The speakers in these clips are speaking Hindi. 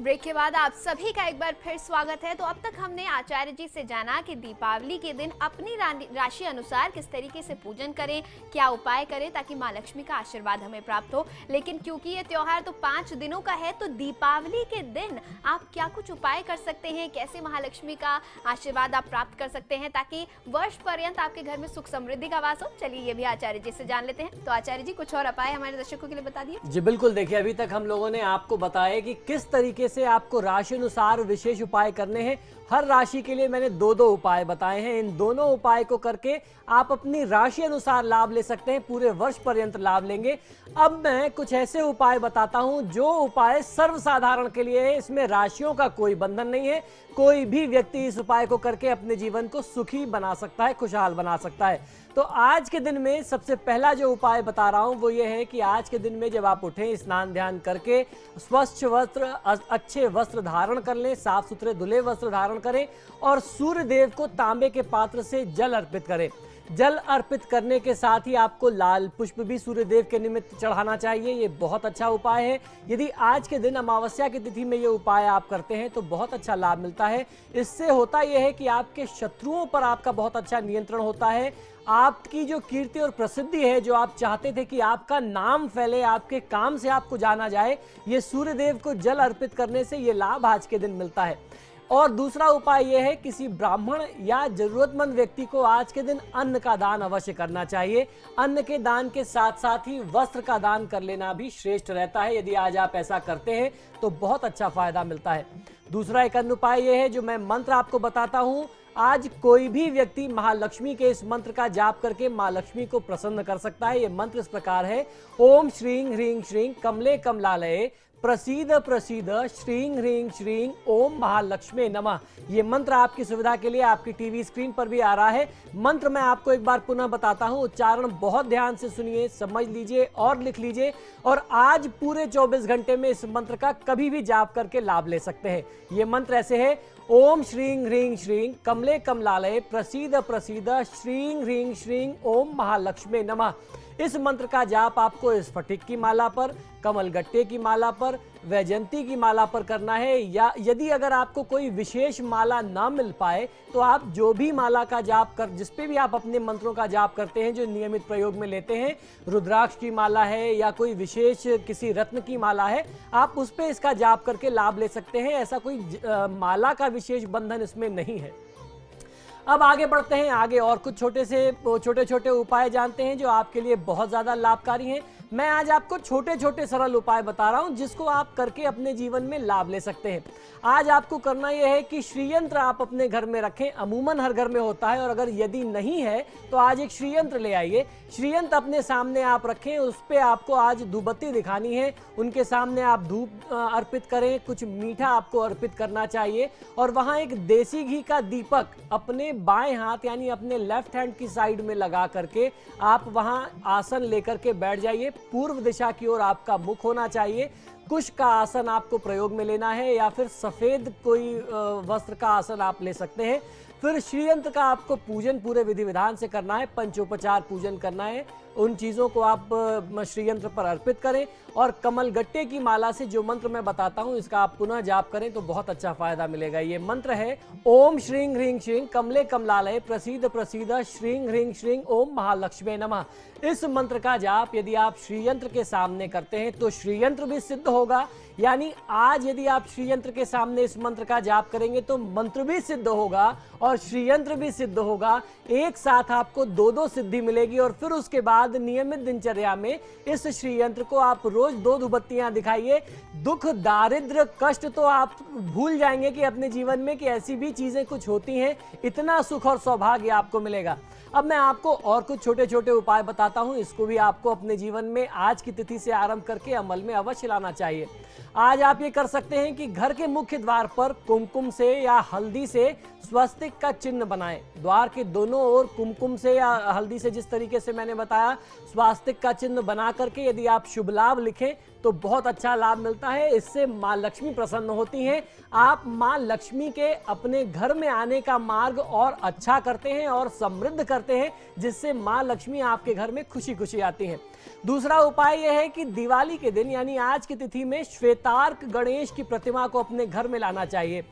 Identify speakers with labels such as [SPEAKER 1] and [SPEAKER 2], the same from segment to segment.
[SPEAKER 1] ब्रेक के बाद आप सभी का एक बार फिर स्वागत है। तो अब तक हमने आचार्य जी से जाना कि दीपावली के दिन अपनी राशि अनुसार किस तरीके से पूजन करें, क्या उपाय करें ताकि माँ लक्ष्मी का आशीर्वाद हमें प्राप्त हो। लेकिन क्योंकि ये त्योहार तो 5 दिनों का है, तो दीपावली के दिन आप क्या कुछ उपाय कर सकते हैं, कैसे महालक्ष्मी का आशीर्वाद आप प्राप्त कर सकते हैं ताकि वर्ष पर्यंत आपके घर में सुख समृद्धि का वास हो। चलिए ये भी आचार्य जी से जान लेते हैं। तो आचार्य जी कुछ और उपाय हमारे दर्शकों के लिए बता दिए।
[SPEAKER 2] जी बिल्कुल, देखिए अभी तक हम लोगों ने आपको बताया कि किस तरीके से आपको राशि अनुसार विशेष उपाय करने हैं। हर राशि के लिए मैंने दो उपाय बताए हैं। इन दोनों उपाय को करके आप अपनी राशि अनुसार लाभ ले सकते हैं, पूरे वर्ष पर्यंत लाभ लेंगे। अब मैं कुछ ऐसे उपाय बताता हूं जो उपाय सर्वसाधारण के लिए है, इसमें राशियों का कोई बंधन नहीं है। कोई भी व्यक्ति इस उपाय को करके अपने जीवन को सुखी बना सकता है, खुशहाल बना सकता है। तो आज के दिन में सबसे पहला जो उपाय बता रहा हूं वो ये है कि आज के दिन में जब आप उठें, स्नान ध्यान करके स्वच्छ वस्त्र, अच्छे वस्त्र धारण कर लें, साफ सुथरे धुले वस्त्र धारण करें और सूर्य देव को तांबे के पात्र से जल अर्पित करें। जल अर्पित करने के साथ ही आपको लाल पुष्प भी सूर्य देव के निमित्त चढ़ाना चाहिए। ये बहुत अच्छा उपाय है। यदि आज के दिन अमावस्या की तिथि में ये उपाय आप करते हैं तो बहुत अच्छा लाभ मिलता है। इससे होता यह है कि आपके शत्रुओं पर आपका बहुत अच्छा नियंत्रण होता है। आपकी जो कीर्ति और प्रसिद्धि है, जो आप चाहते थे कि आपका नाम फैले, आपके काम से आपको जाना जाए, ये सूर्य देव को जल अर्पित करने से ये लाभ आज के दिन मिलता है। और दूसरा उपाय यह है, किसी ब्राह्मण या जरूरतमंद व्यक्ति को आज के दिन अन्न का दान अवश्य करना चाहिए। अन्न के दान के साथ साथ ही वस्त्र का दान कर लेना भी श्रेष्ठ रहता है। यदि आज आप ऐसा करते हैं तो बहुत अच्छा फायदा मिलता है। दूसरा एक अन्य उपाय यह है, जो मैं मंत्र आपको बताता हूं। आज कोई भी व्यक्ति महालक्ष्मी के इस मंत्र का जाप करके मां लक्ष्मी को प्रसन्न कर सकता है। यह मंत्र इस प्रकार है: ओम श्रीं ह्रीं श्रीं कमले कमलालये प्रसीद प्रसीद श्रीं ह्रीं श्रीं ओम महालक्ष्मी नमः। ये मंत्र आपकी सुविधा के लिए आपकी टीवी स्क्रीन पर भी आ रहा है। मंत्र मैं आपको एक बार पुनः बताता हूं, उच्चारण बहुत ध्यान से सुनिए, समझ लीजिए और लिख लीजिए। और आज पूरे 24 घंटे में इस मंत्र का कभी भी जाप करके लाभ ले सकते हैं। ये मंत्र ऐसे है: ओम श्रीं ह्रीं श्रीं कमले कमलालये प्रसीद प्रसीद श्रीं ह्रीं श्रीं ओम महालक्ष्मी नमः। इस मंत्र का जाप आपको स्फटिक की माला पर, कमलगट्टे की माला पर, वैजयंती की माला पर करना है। या यदि अगर आपको कोई विशेष माला ना मिल पाए तो आप जो भी माला का जाप कर, जिस पे भी आप अपने मंत्रों का जाप करते हैं, जो नियमित प्रयोग में लेते हैं, रुद्राक्ष की माला है या कोई विशेष किसी रत्न की माला है, आप उस पे इसका जाप करके लाभ ले सकते हैं। ऐसा कोई माला का विशेष बंधन इसमें नहीं है। अब आगे बढ़ते हैं, आगे और कुछ छोटे छोटे उपाय जानते हैं जो आपके लिए बहुत ज्यादा लाभकारी हैं। मैं आज आपको छोटे छोटे सरल उपाय बता रहा हूं जिसको आप करके अपने जीवन में लाभ ले सकते हैं। आज आपको करना यह है कि श्रीयंत्र आप अपने घर में रखें। अमूमन हर घर में होता है, और अगर यदि नहीं है तो आज एक श्रीयंत्र ले आइए। श्रीयंत्र अपने सामने आप रखें, उस पर आपको आज धूपबत्ती दिखानी है, उनके सामने आप धूप अर्पित करें, कुछ मीठा आपको अर्पित करना चाहिए और वहां एक देसी घी का दीपक अपने बाएं हाथ यानी अपने लेफ्ट हैंड की साइड में लगा करके आप वहां आसन लेकर के बैठ जाइए। पूर्व दिशा की ओर आपका मुख होना चाहिए। कुश का आसन आपको प्रयोग में लेना है या फिर सफेद कोई वस्त्र का आसन आप ले सकते हैं। फिर श्रीयंत्र का आपको पूजन पूरे विधि विधान से करना है, पंचोपचार पूजन करना है। उन चीज़ों को आप श्रीयंत्र पर अर्पित करें और कमलगट्टे की माला से जो मंत्र मैं बताता हूं इसका आप पुनः जाप करें तो बहुत अच्छा फायदा मिलेगा। ये मंत्र है: ओम श्रीं ह्रीं श्रीं कमले कमलालये प्रसीद प्रसीद श्रीं ह्रीं श्रीं ओम महालक्ष्मी नमः। इस मंत्र का जाप यदि आप श्रीयंत्र के सामने करते हैं तो श्रीयंत्र भी सिद्ध होगा। यानी आज यदि आप श्रीयंत्र के सामने इस मंत्र का जाप करेंगे तो मंत्र भी सिद्ध होगा और श्रीयंत्र भी सिद्ध होगा। एक साथ आपको दो सिद्धि मिलेगी। और फिर उसके बाद नियमित दिनचर्या में इस श्रीयंत्र को आप रोज 2 धूपबत्तियां दिखाइए। दुख, दारिद्र, कष्ट तो आप भूल जाएंगे कि अपने जीवन में कि ऐसी भी चीजें कुछ होती हैं। इतना सुख और सौभाग्य आपको मिलेगा। अब मैं आपको और कुछ छोटे छोटे उपाय बताता हूं, इसको भी आपको अपने जीवन में आज की तिथि से आरंभ करके अमल में अवश्य लाना चाहिए। आज आप ये कर सकते हैं कि घर के मुख्य द्वार पर कुमकुम से या हल्दी से स्वस्तिक का चिन्ह बनाएं। द्वार के दोनों ओर कुमकुम से या हल्दी से, जिस तरीके से मैंने बताया, स्वास्तिक का चिन्ह बना करके यदि आप शुभ लाभ लिखें तो बहुत अच्छा लाभ मिलता है। इससे माँ लक्ष्मी प्रसन्न होती हैं। आप माँ लक्ष्मी के अपने घर में आने का मार्ग और अच्छा करते हैं और समृद्ध करते हैं, जिससे माँ लक्ष्मी आपके घर में खुशी खुशी आती हैं। दूसरा उपाय यह है कि दिवाली के दिन यानी आज की तिथि में श्वेता श्वेतार्क गणेश की प्रतिमा को अपने घर में लाना चाहिए।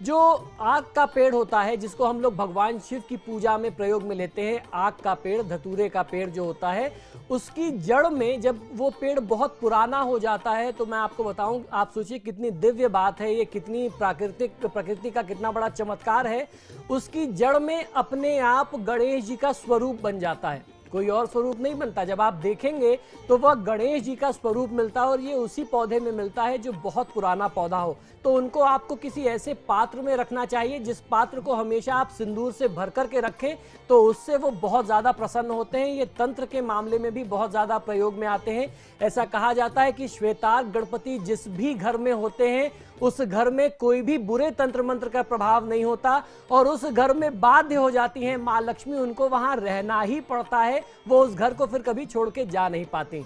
[SPEAKER 2] जो आक का पेड़ होता है, जिसको हम लोग भगवान शिव की पूजा में प्रयोग में लेते हैं, आक का पेड़, धतूरे का पेड़ जो होता है, उसकी जड़ में जब वो पेड़ बहुत पुराना हो जाता है, तो मैं आपको बताऊं, आप सोचिए कितनी दिव्य बात है ये, कितनी प्रकृति का कितना बड़ा चमत्कार है। उसकी जड़ में अपने आप गणेश जी का स्वरूप बन जाता है, कोई और स्वरूप नहीं बनता। जब आप देखेंगे तो वह गणेश जी का स्वरूप मिलता है, और ये उसी पौधे में मिलता है जो बहुत पुराना पौधा हो। तो उनको आपको किसी ऐसे पात्र में रखना चाहिए जिस पात्र को हमेशा आप सिंदूर से भर करके रखें, तो उससे वो बहुत ज़्यादा प्रसन्न होते हैं। ये तंत्र के मामले में भी बहुत ज़्यादा प्रयोग में आते हैं। ऐसा कहा जाता है कि श्वेतार्क गणपति जिस भी घर में होते हैं, उस घर में कोई भी बुरे तंत्र मंत्र का प्रभाव नहीं होता, और उस घर में बाध्य हो जाती हैं माँ लक्ष्मी, उनको वहां रहना ही पड़ता है, वो उस घर को फिर कभी छोड़ के जा नहीं पाती।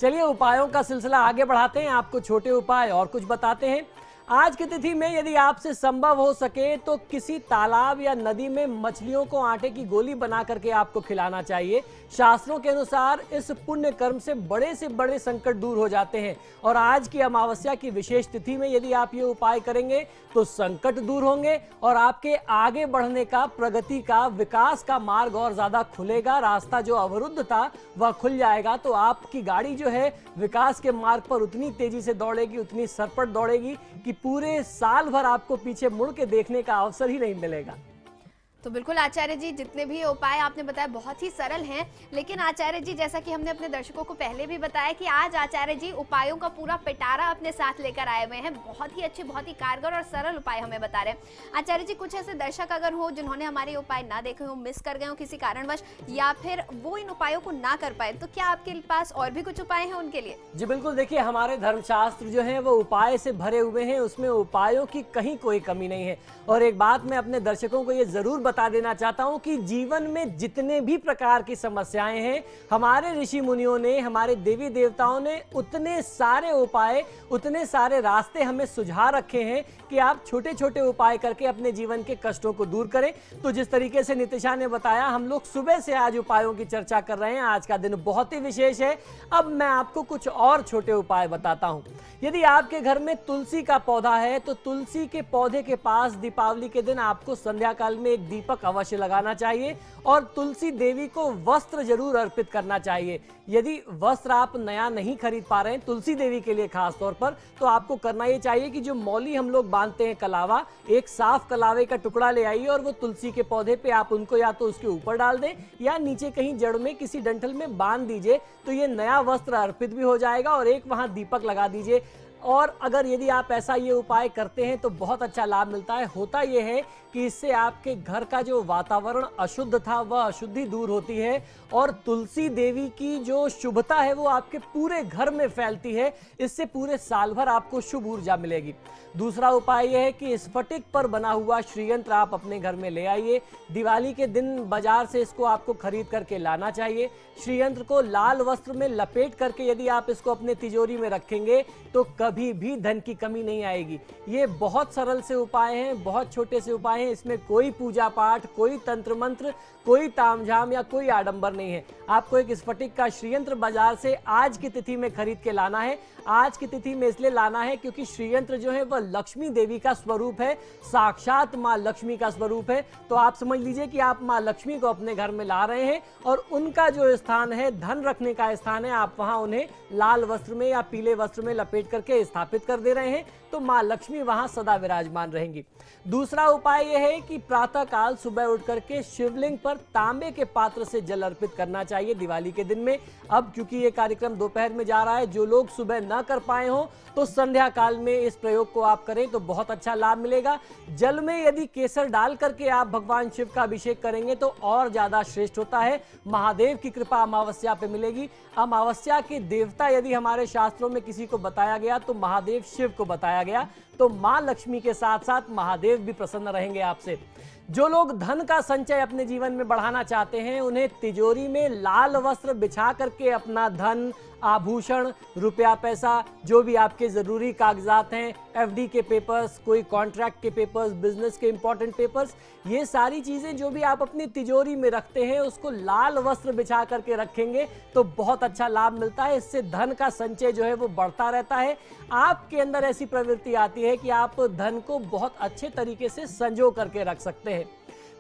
[SPEAKER 2] चलिए उपायों का सिलसिला आगे बढ़ाते हैं, आपको छोटे उपाय और कुछ बताते हैं। आज की तिथि में यदि आपसे संभव हो सके तो किसी तालाब या नदी में मछलियों को आटे की गोली बना करके आपको खिलाना चाहिए। शास्त्रों के अनुसार इस पुण्य कर्म से बड़े संकट दूर हो जाते हैं, और आज की अमावस्या की विशेष तिथि में यदि आप ये उपाय करेंगे तो संकट दूर होंगे, और आपके आगे बढ़ने का, प्रगति का, विकास का मार्ग और ज्यादा खुलेगा। रास्ता जो अवरुद्ध था वह खुल जाएगा, तो आपकी गाड़ी जो है विकास के मार्ग पर उतनी तेजी से दौड़ेगी, उतनी सरपट दौड़ेगी कि पूरे साल भर आपको पीछे मुड़ के देखने का अवसर ही नहीं मिलेगा।
[SPEAKER 1] तो बिल्कुल आचार्य जी, जितने भी उपाय आपने बताया बहुत ही सरल हैं, लेकिन आचार्य जी जैसा कि हमने अपने दर्शकों को पहले भी बताया कि आज आचार्य जी उपायों का पूरा पिटारा अपने साथ लेकर आए हुए हैं। बहुत ही अच्छे, बहुत ही कारगर और सरल उपाय हमें बता रहे हैं। आचार्य जी, कुछ ऐसे दर्शक अगर हो जिन्होंने हमारे उपाय ना देखे हो, मिस कर गए हो किसी कारणवश, या फिर वो इन उपायों को ना कर पाए, तो क्या आपके पास और भी कुछ उपाय हैं उनके लिए?
[SPEAKER 2] जी बिल्कुल, देखिए हमारे धर्मशास्त्र जो है वो उपाय से भरे हुए हैं, उसमें उपायों की कहीं कोई कमी नहीं है। और एक बात मैं अपने दर्शकों को ये जरूर बता देना चाहता हूं कि जीवन में जितने भी प्रकार की समस्याएं हैं, हमारे ऋषि मुनियों ने, हमारे देवी देवताओं ने उतने सारे उपाय, उतने सारे रास्ते हमें सुझा रखे हैं कि आप छोटे छोटे उपाय करके अपने जीवन के कष्टों को दूर करें। तो जिस तरीके से नितिशा ने बताया, हम लोग सुबह से आज उपायों की चर्चा कर रहे हैं। आज का दिन बहुत ही विशेष है। अब मैं आपको कुछ और छोटे उपाय बताता हूं। यदि आपके घर में तुलसी का पौधा है, तो तुलसी के पौधे के पास दीपावली के दिन आपको संध्या काल में एक दीपक अवश्य लगाना चाहिए, और तुलसी देवी को वस्त्र जरूर अर्पित करना चाहिए। यदि वस्त्र आप नया नहीं खरीद पा रहे हैं तुलसी देवी के लिए खास तौर पर, तो आपको करना ये चाहिए कि जो मौली हम लोग बांधते हैं कलावा, एक साफ कलावे का टुकड़ा ले आइए, और वो तुलसी के पौधे पे आप उनको या तो उसके ऊपर डाल दें या नीचे कहीं जड़ में किसी डंठल में बांध दीजिए, तो ये नया वस्त्र अर्पित भी हो जाएगा, और एक वहां दीपक लगा दीजिए। और अगर यदि आप ऐसा ये उपाय करते हैं तो बहुत अच्छा लाभ मिलता है। होता यह है कि इससे आपके घर का जो वातावरण अशुद्ध था वह अशुद्धि दूर होती है, और तुलसी देवी की जो शुभता है वो आपके पूरे घर में फैलती है। इससे पूरे साल भर आपको शुभ ऊर्जा मिलेगी। दूसरा उपाय यह है कि स्फटिक पर बना हुआ श्रीयंत्र आप अपने घर में ले आइए। दिवाली के दिन बाजार से इसको आपको खरीद करके लाना चाहिए। श्रीयंत्र को लाल वस्त्र में लपेट करके यदि आप इसको अपने तिजोरी में रखेंगे तो कभी भी धन की कमी नहीं आएगी। ये बहुत सरल से उपाय हैं, बहुत छोटे से उपाय हैं। इसमें कोई पूजा पाठ, कोई तंत्र मंत्र, कोई तामझाम या कोई आडंबर नहीं है। आपको एक स्फटिक का श्रीयंत्र बाजार से आज की तिथि में खरीद के लाना है। आज की तिथि में इसलिए लाना है क्योंकि श्रीयंत्र जो है वह लक्ष्मी देवी का स्वरूप है, साक्षात माँ लक्ष्मी का स्वरूप है। तो आप समझ लीजिए कि आप माँ लक्ष्मी को अपने घर में ला रहे हैं, और उनका जो स्थान है, धन रखने का स्थान है, आप वहां उन्हें लाल वस्त्र में या पीले वस्त्र में लपेट करके स्थापित कर दे रहे हैं, तो माँ लक्ष्मी वहां सदा विराजमान रहेंगी। दूसरा उपाय यह है कि प्रातः काल सुबह उठ करके शिवलिंग पर तांबे के पात्र से जल अर्पित करना चाहिए दिवाली के दिन में। अब क्योंकि ये कार्यक्रम दोपहर में जा रहा है, जो लोग सुबह न कर पाए हो तो संध्या काल में इस प्रयोग को आप करें तो बहुत अच्छा लाभ मिलेगा। जल में यदि केसर डाल करके आप भगवान शिव का अभिषेक करेंगे तो और ज्यादा श्रेष्ठ होता है। महादेव की कृपा अमावस्या पे मिलेगी। अमावस्या के देवता यदि हमारे शास्त्रों में किसी को बताया गया तो महादेव शिव को बताया गया, तो मां लक्ष्मी के साथ साथ महादेव भी प्रसन्न रहेंगे आपसे। जो लोग धन का संचय अपने जीवन में बढ़ाना चाहते हैं, उन्हें तिजोरी में लाल वस्त्र बिछा करके अपना धन, आभूषण, रुपया पैसा, जो भी आपके ज़रूरी कागजात हैं, एफडी के पेपर्स, कोई कॉन्ट्रैक्ट के पेपर्स, बिजनेस के इंपॉर्टेंट पेपर्स, ये सारी चीज़ें जो भी आप अपनी तिजोरी में रखते हैं उसको लाल वस्त्र बिछा करके रखेंगे तो बहुत अच्छा लाभ मिलता है। इससे धन का संचय जो है वो बढ़ता रहता है। आपके अंदर ऐसी प्रवृत्ति आती है कि आप धन को बहुत अच्छे तरीके से संजो करके रख सकते हैं।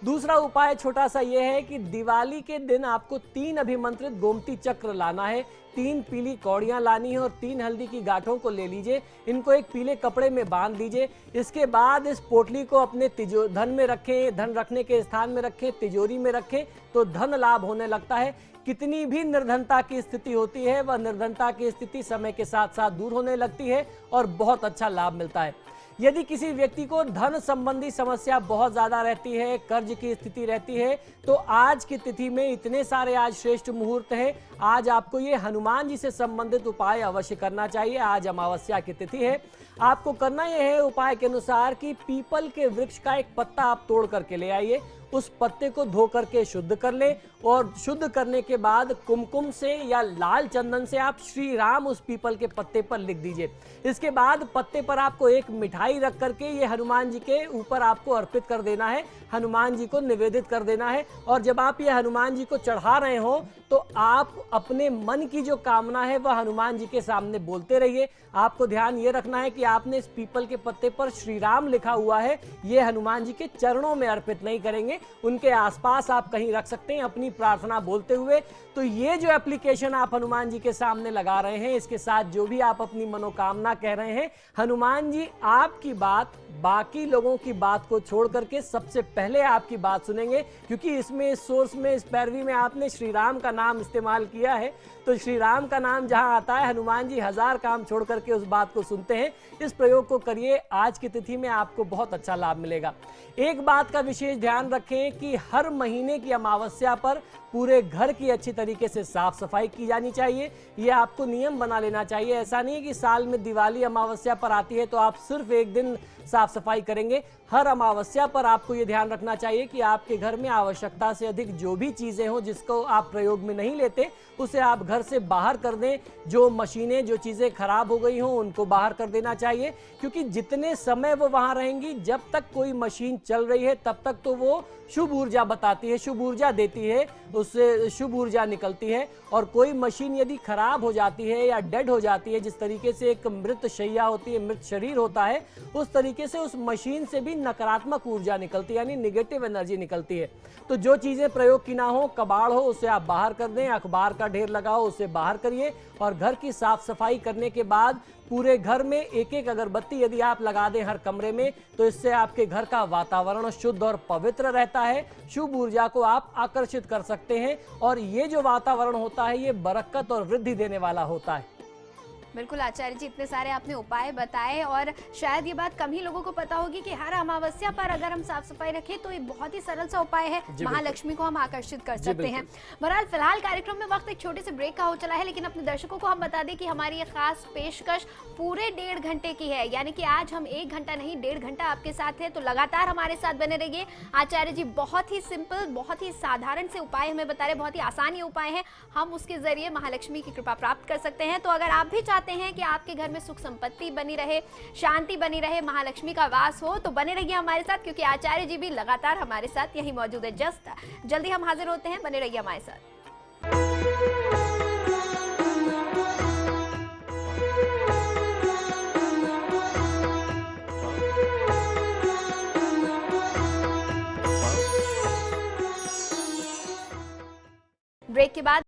[SPEAKER 2] दूसरा उपाय छोटा सा ये है कि दिवाली के दिन आपको 3 अभिमंत्रित गोमती चक्र लाना है, 3 पीली कौड़ियां लानी है और 3 हल्दी की गांठों को ले लीजिए। इनको एक पीले कपड़े में बांध दीजिए। इसके बाद इस पोटली को अपने धन में रखें, धन रखने के स्थान में रखें, तिजोरी में रखें तो धन लाभ होने लगता है। कितनी भी निर्धनता की स्थिति होती है वह निर्धनता की स्थिति समय के साथ साथ दूर होने लगती है और बहुत अच्छा लाभ मिलता है। यदि किसी व्यक्ति को धन संबंधी समस्या बहुत ज़्यादा रहती है, कर्ज की स्थिति रहती है, तो आज की तिथि में इतने सारे आज श्रेष्ठ मुहूर्त है। आज आपको ये हनुमान जी से संबंधित उपाय अवश्य करना चाहिए। आज अमावस्या की तिथि है। आपको करना यह है उपाय के अनुसार कि पीपल के वृक्ष का एक पत्ता आप तोड़ करके ले आइए, उस पत्ते को धो करके शुद्ध कर लें और शुद्ध करने के बाद कुमकुम से या लाल चंदन से आप श्री राम उस पीपल के पत्ते पर लिख दीजिए। इसके बाद पत्ते पर आपको एक मिठाई रख करके ये हनुमान जी के ऊपर आपको अर्पित कर देना है, हनुमान जी को निवेदित कर देना है। और जब आप ये हनुमान जी को चढ़ा रहे हो तो आप अपने मन की जो कामना है वह हनुमान जी के सामने बोलते रहिए। आपको ध्यान ये रखना है कि आपने इस पीपल के पत्ते पर श्री राम लिखा हुआ है, ये हनुमान जी के चरणों में अर्पित नहीं करेंगे, उनके आसपास आप कहीं रख सकते हैं अपनी प्रार्थना बोलते हुए। तो ये जो एप्लीकेशन आप हनुमान जी के सामने लगा रहे हैं, इसके साथ जो भी आप अपनी मनोकामना कह रहे हैं, हनुमान जी आपकी बात, बाकी लोगों की बात को छोड़ करके सबसे पहले आपकी बात सुनेंगे। क्योंकि इसमें, इस सोर्स में, इस पैरवी में आपने श्री राम का नाम इस्तेमाल किया है, तो श्री राम का नाम जहां आता है हनुमान जी 1000 काम छोड़ करके उस बात को सुनते हैं। इस प्रयोग को करिए, आज की तिथि में आपको बहुत अच्छा लाभ मिलेगा। एक बात का विशेष ध्यान रखें कि हर महीने की अमावस्या पर पूरे घर की अच्छी तरीके से साफ सफाई की जानी चाहिए। ये आपको नियम बना लेना चाहिए। ऐसा नहीं है कि साल में दिवाली अमावस्या पर आती है तो आप सिर्फ एक दिन साफ सफाई करेंगे। हर अमावस्या पर आपको ये ध्यान रखना चाहिए कि आपके घर में आवश्यकता से अधिक जो भी चीजें हो जिसको आप प्रयोग में नहीं लेते उसे आप घर से बाहर कर दें। जो मशीनें, जो चीजें खराब हो गई हों उनको बाहर कर देना चाहिए। क्योंकि जितने समय वो वहां रहेंगी, जब तक कोई मशीन चल रही है तब तक तो वो शुभ ऊर्जा बताती है, शुभ ऊर्जा देती है, उससे शुभ ऊर्जा निकलती है। और कोई मशीन यदि खराब हो जाती है या डेड हो जाती है, जिस तरीके से एक मृत शैया होती है, मृत शरीर होता है, उस तरीके से उस मशीन से भी नकारात्मक ऊर्जा निकलती है, यानी निगेटिव एनर्जी निकलती है। तो जो चीजें प्रयोग की ना हो, कबाड़ हो, उसे आप बाहर कर दें। अखबार का ढेर लगाओ, उसे बाहर करिए। और घर की साफ सफाई करने के बाद पूरे घर में एक एक अगरबत्ती यदि आप लगा दें हर कमरे में, तो इससे आपके घर का वातावरण शुद्ध और पवित्र रहता है। शुभ ऊर्जा को आप आकर्षित कर सकते हैं और ये जो वातावरण होता है ये बरकत और वृद्धि देने वाला होता है।
[SPEAKER 1] बिल्कुल आचार्य जी, इतने सारे आपने उपाय बताए और शायद ये बात कम ही लोगों को पता होगी कि हर अमावस्या पर अगर हम साफ सफाई रखें तो ये बहुत ही सरल सा उपाय है, महालक्ष्मी को हम आकर्षित कर सकते हैं। बहरहाल फिलहाल कार्यक्रम में वक्त एक छोटे से ब्रेक का हो चला है, लेकिन अपने दर्शकों को हम बता दें कि हमारी ये खास पेशकश पूरे 1.5 घंटे की है। यानी कि आज हम 1 घंटा नहीं 1.5 घंटा आपके साथ है, तो लगातार हमारे साथ बने रहिए। आचार्य जी बहुत ही सिंपल, बहुत ही साधारण से उपाय हमें बता रहे, बहुत ही आसानी उपाय है, हम उसके जरिए महालक्ष्मी की कृपा प्राप्त कर सकते हैं। तो अगर आप भी चाहते हैं कि आपके घर में सुख संपत्ति बनी रहे, शांति बनी रहे, महालक्ष्मी का वास हो, तो बने रहिए हमारे साथ, क्योंकि आचार्य जी भी लगातार हमारे साथ यही मौजूद है। जल्दी हम हाजिर होते हैं, बने रहिए हमारे साथ। ब्रेक के बाद